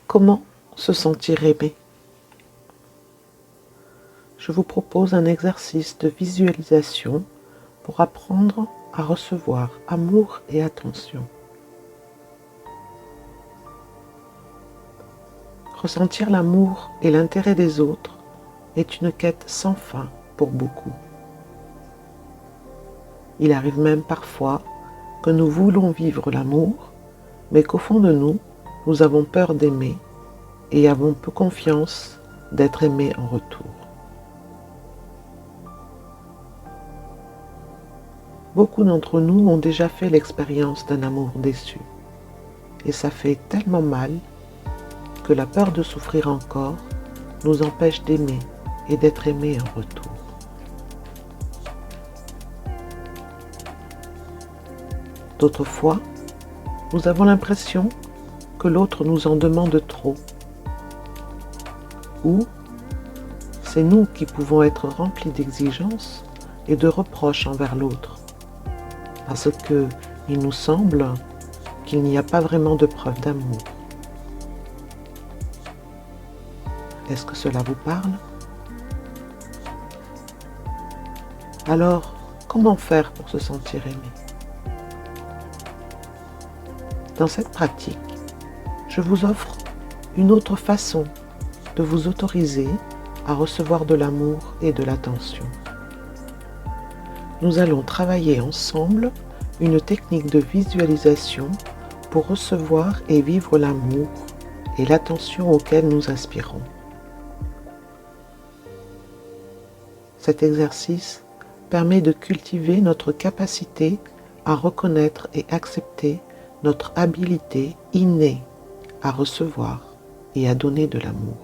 Comment se sentir aimé? Je vous propose un exercice de visualisation pour apprendre à recevoir amour et attention. Ressentir l'amour et l'intérêt des autres est une quête sans fin pour beaucoup. Il arrive même parfois que nous voulons vivre l'amour, mais qu'au fond de nous, nous avons peur d'aimer et avons peu confiance d'être aimés en retour. Beaucoup d'entre nous ont déjà fait l'expérience d'un amour déçu, et ça fait tellement mal que la peur de souffrir encore nous empêche d'aimer et d'être aimés en retour. D'autres fois, nous avons l'impression que l'autre nous en demande trop, ou c'est nous qui pouvons être remplis d'exigences et de reproches envers l'autre, parce qu'il nous semble qu'il n'y a pas vraiment de preuve d'amour. Est-ce que cela vous parle? Alors, comment faire pour se sentir aimé? Dans cette pratique, je vous offre une autre façon de vous autoriser à recevoir de l'amour et de l'attention. Nous allons travailler ensemble une technique de visualisation pour recevoir et vivre l'amour et l'attention auquel nous aspirons. Cet exercice permet de cultiver notre capacité à reconnaître et accepter notre habilité innée à recevoir et à donner de l'amour.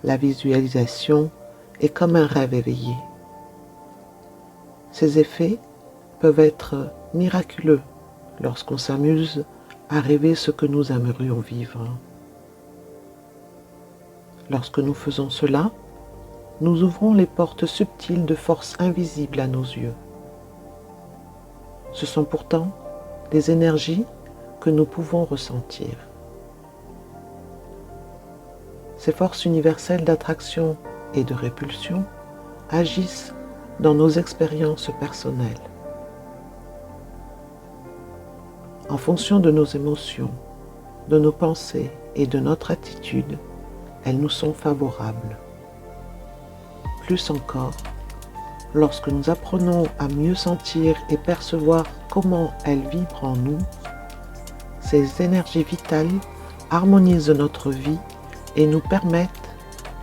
La visualisation est comme un rêve éveillé. Ses effets peuvent être miraculeux lorsqu'on s'amuse à rêver ce que nous aimerions vivre. Lorsque nous faisons cela, nous ouvrons les portes subtiles de forces invisibles à nos yeux. Ce sont pourtant des énergies que nous pouvons ressentir. Ces forces universelles d'attraction et de répulsion agissent dans nos expériences personnelles. En fonction de nos émotions, de nos pensées et de notre attitude, elles nous sont favorables. Plus encore, lorsque nous apprenons à mieux sentir et percevoir comment elles vibrent en nous, ces énergies vitales harmonisent notre vie et nous permettent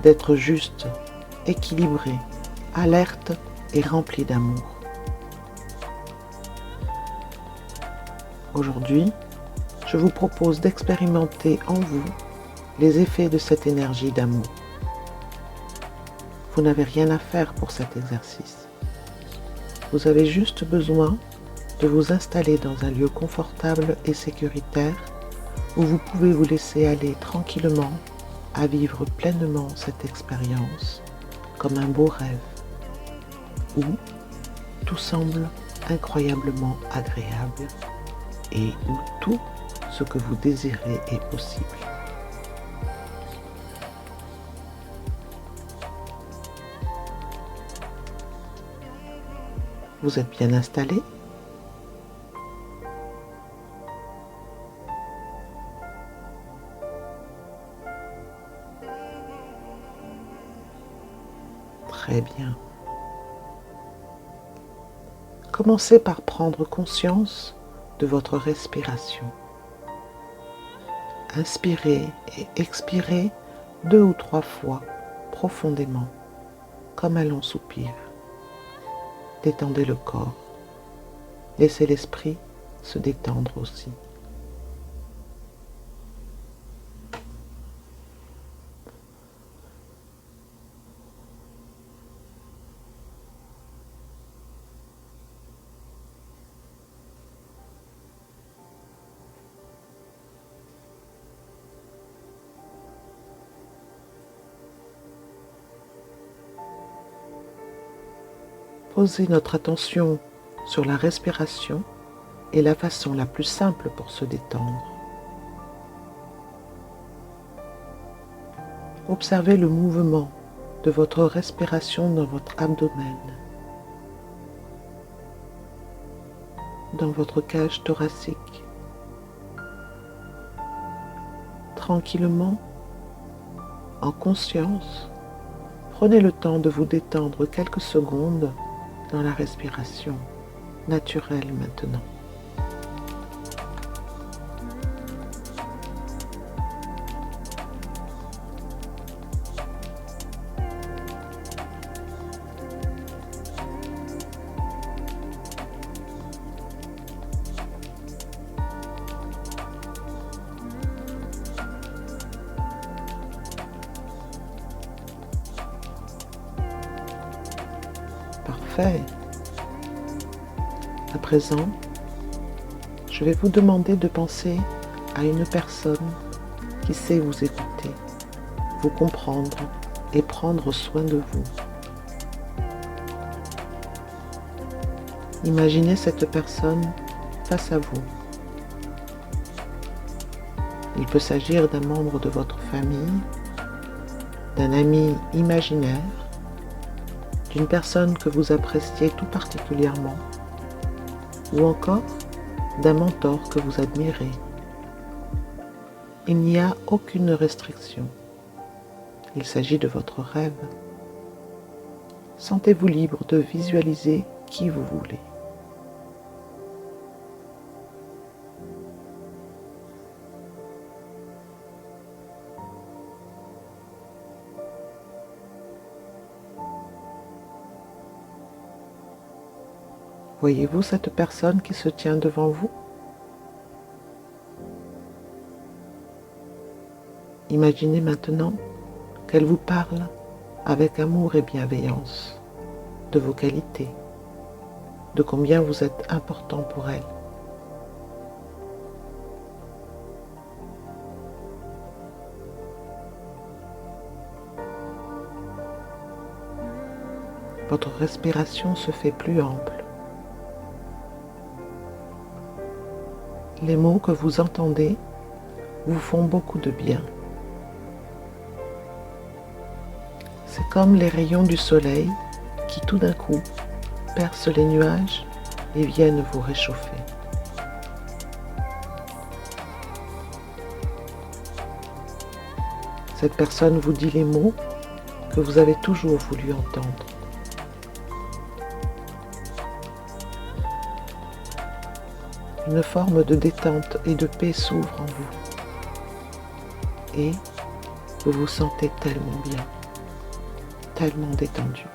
d'être justes, équilibrés, alertes et remplis d'amour. Aujourd'hui, je vous propose d'expérimenter en vous les effets de cette énergie d'amour. Vous n'avez rien à faire pour cet exercice. Vous avez juste besoin de vous installer dans un lieu confortable et sécuritaire où vous pouvez vous laisser aller tranquillement à vivre pleinement cette expérience comme un beau rêve où tout semble incroyablement agréable et où tout ce que vous désirez est possible. Vous êtes bien installé? Très bien. Commencez par prendre conscience de votre respiration. Inspirez et expirez 2 ou 3 fois profondément, comme un long soupir. Détendez le corps. Laissez l'esprit se détendre aussi. Posez notre attention sur la respiration est la façon la plus simple pour se détendre. Observez le mouvement de votre respiration dans votre abdomen, dans votre cage thoracique. Tranquillement, en conscience, prenez le temps de vous détendre quelques secondes dans la respiration naturelle maintenant. Parfait. À présent, je vais vous demander de penser à une personne qui sait vous écouter, vous comprendre et prendre soin de vous. Imaginez cette personne face à vous. Il peut s'agir d'un membre de votre famille, d'un ami imaginaire, d'une personne que vous appréciez tout particulièrement, ou encore d'un mentor que vous admirez. Il n'y a aucune restriction. Il s'agit de votre rêve. Sentez-vous libre de visualiser qui vous voulez. Voyez-vous cette personne qui se tient devant vous? Imaginez maintenant qu'elle vous parle avec amour et bienveillance de vos qualités, de combien vous êtes important pour elle. Votre respiration se fait plus ample. Les mots que vous entendez vous font beaucoup de bien. C'est comme les rayons du soleil qui tout d'un coup percent les nuages et viennent vous réchauffer. Cette personne vous dit les mots que vous avez toujours voulu entendre. Une forme de détente et de paix s'ouvre en vous. Et vous vous sentez tellement bien, tellement détendu.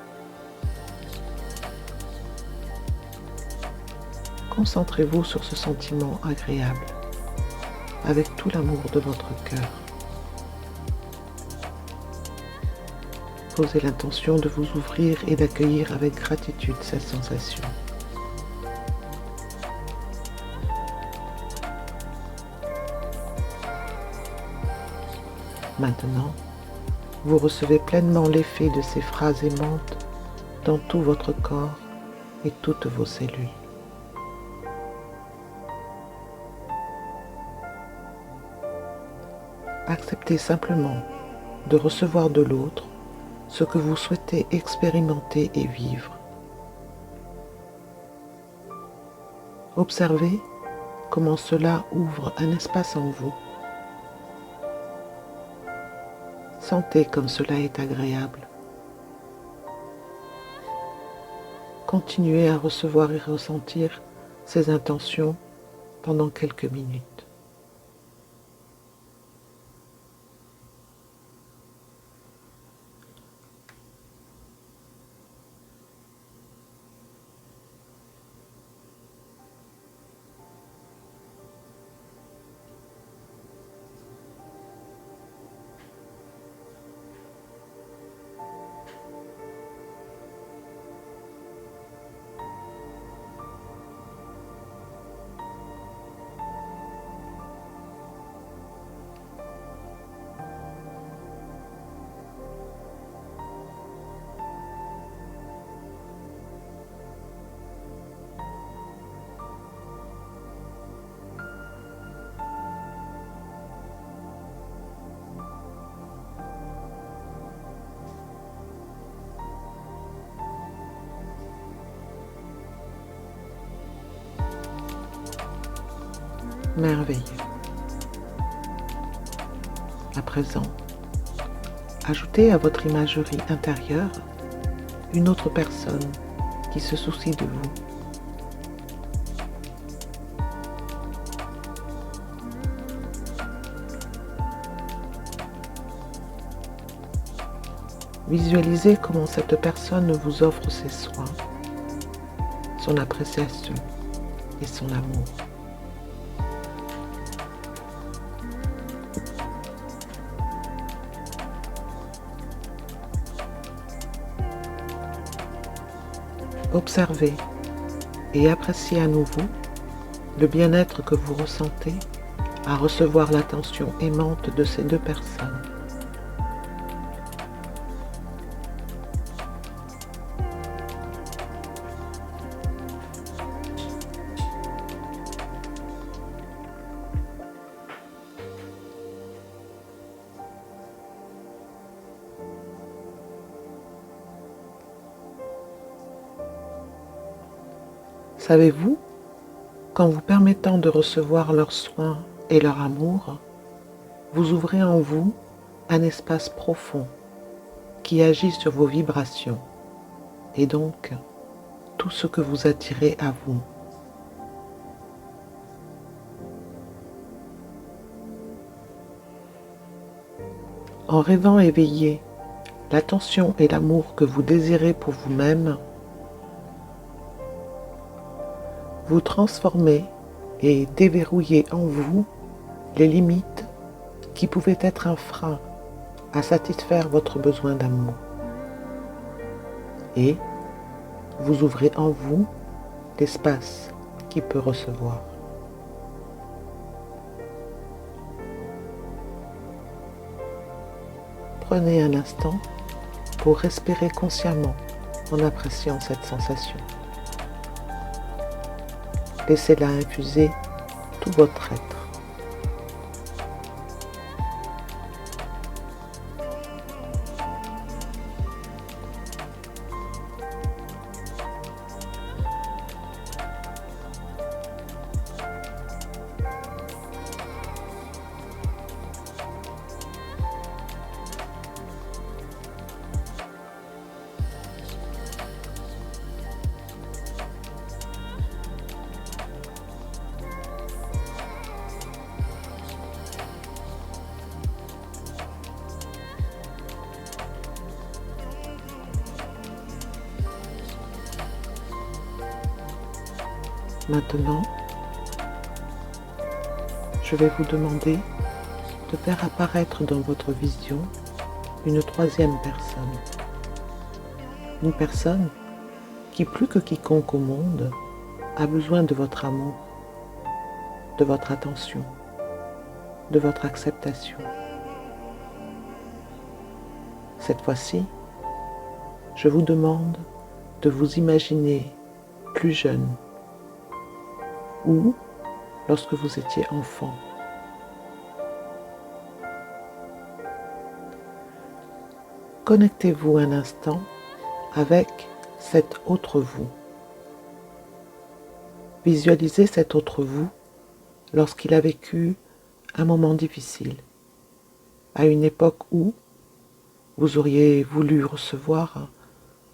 Concentrez-vous sur ce sentiment agréable, avec tout l'amour de votre cœur. Posez l'intention de vous ouvrir et d'accueillir avec gratitude cette sensation. Maintenant, vous recevez pleinement l'effet de ces phrases aimantes dans tout votre corps et toutes vos cellules. Acceptez simplement de recevoir de l'autre ce que vous souhaitez expérimenter et vivre. Observez comment cela ouvre un espace en vous. Sentez comme cela est agréable. Continuez à recevoir et ressentir ces intentions pendant quelques minutes. Merveilleux. À présent, ajoutez à votre imagerie intérieure une autre personne qui se soucie de vous. Visualisez comment cette personne vous offre ses soins, son appréciation et son amour. Observez et appréciez à nouveau le bien-être que vous ressentez à recevoir l'attention aimante de ces deux personnes. Savez-vous, qu'en vous permettant de recevoir leurs soins et leur amour, vous ouvrez en vous un espace profond qui agit sur vos vibrations et donc tout ce que vous attirez à vous. En rêvant éveillé l'attention et l'amour que vous désirez pour vous-même, vous transformez et déverrouillez en vous les limites qui pouvaient être un frein à satisfaire votre besoin d'amour. Et vous ouvrez en vous l'espace qui peut recevoir. Prenez un instant pour respirer consciemment en appréciant cette sensation. Laissez-la infuser tout votre être. Maintenant, je vais vous demander de faire apparaître dans votre vision une troisième personne. Une personne qui, plus que quiconque au monde, a besoin de votre amour, de votre attention, de votre acceptation. Cette fois-ci, je vous demande de vous imaginer plus jeune ou lorsque vous étiez enfant. Connectez-vous un instant avec cet autre vous. Visualisez cet autre vous lorsqu'il a vécu un moment difficile, à une époque où vous auriez voulu recevoir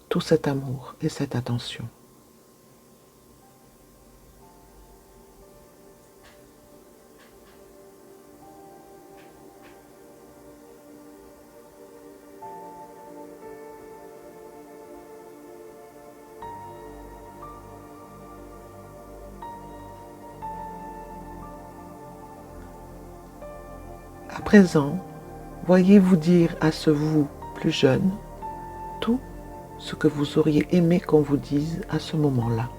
tout cet amour et cette attention. À présent, voyez-vous dire à ce vous plus jeune tout ce que vous auriez aimé qu'on vous dise à ce moment-là.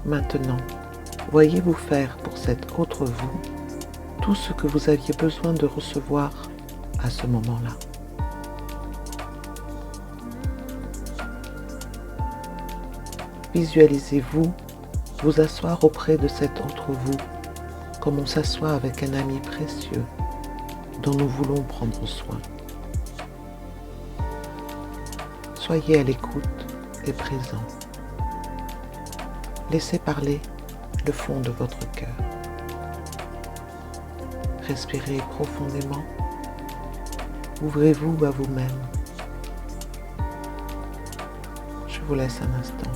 Maintenant, voyez-vous faire pour cet autre vous tout ce que vous aviez besoin de recevoir à ce moment-là. Visualisez-vous vous asseoir auprès de cet autre vous, comme on s'assoit avec un ami précieux dont nous voulons prendre soin. Soyez à l'écoute et présent. Laissez parler le fond de votre cœur. Respirez profondément. Ouvrez-vous à vous-même. Je vous laisse un instant.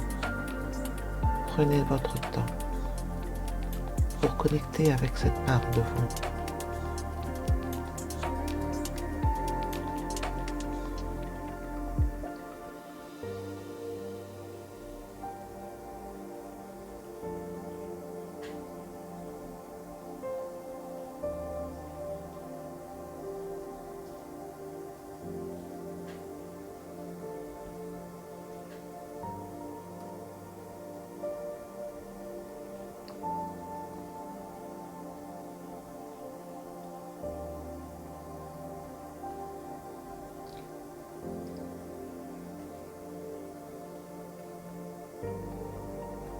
Prenez votre temps pour connecter avec cette part de vous.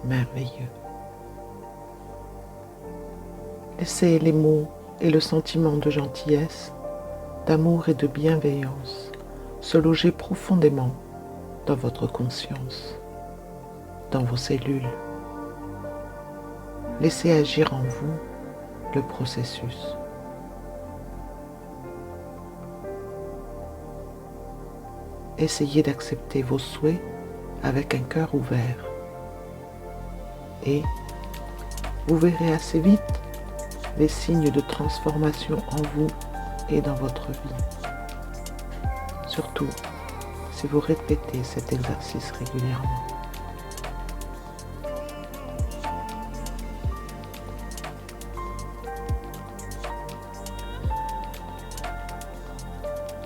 Merveilleux. Laissez les mots et le sentiment de gentillesse, d'amour et de bienveillance se loger profondément dans votre conscience, dans vos cellules. Laissez agir en vous le processus. Essayez d'accepter vos souhaits avec un cœur ouvert. Et vous verrez assez vite les signes de transformation en vous et dans votre vie. Surtout si vous répétez cet exercice régulièrement.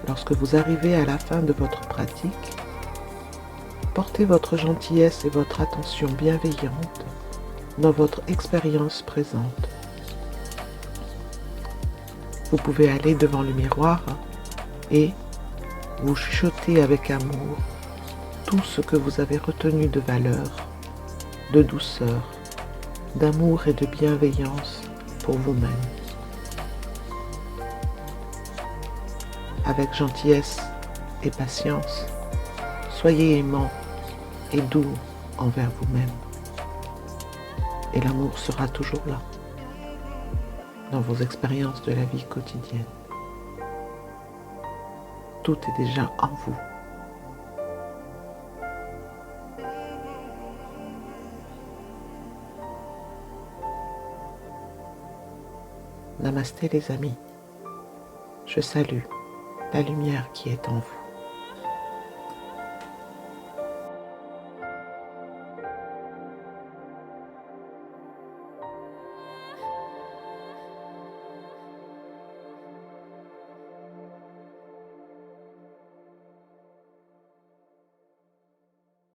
Lorsque vous arrivez à la fin de votre pratique, portez votre gentillesse et votre attention bienveillante dans votre expérience présente. Vous pouvez aller devant le miroir et vous chuchoter avec amour tout ce que vous avez retenu de valeur, de douceur, d'amour et de bienveillance pour vous-même. Avec gentillesse et patience, soyez aimant et doux envers vous-même. Et l'amour sera toujours là, dans vos expériences de la vie quotidienne. Tout est déjà en vous. Namasté les amis. Je salue la lumière qui est en vous.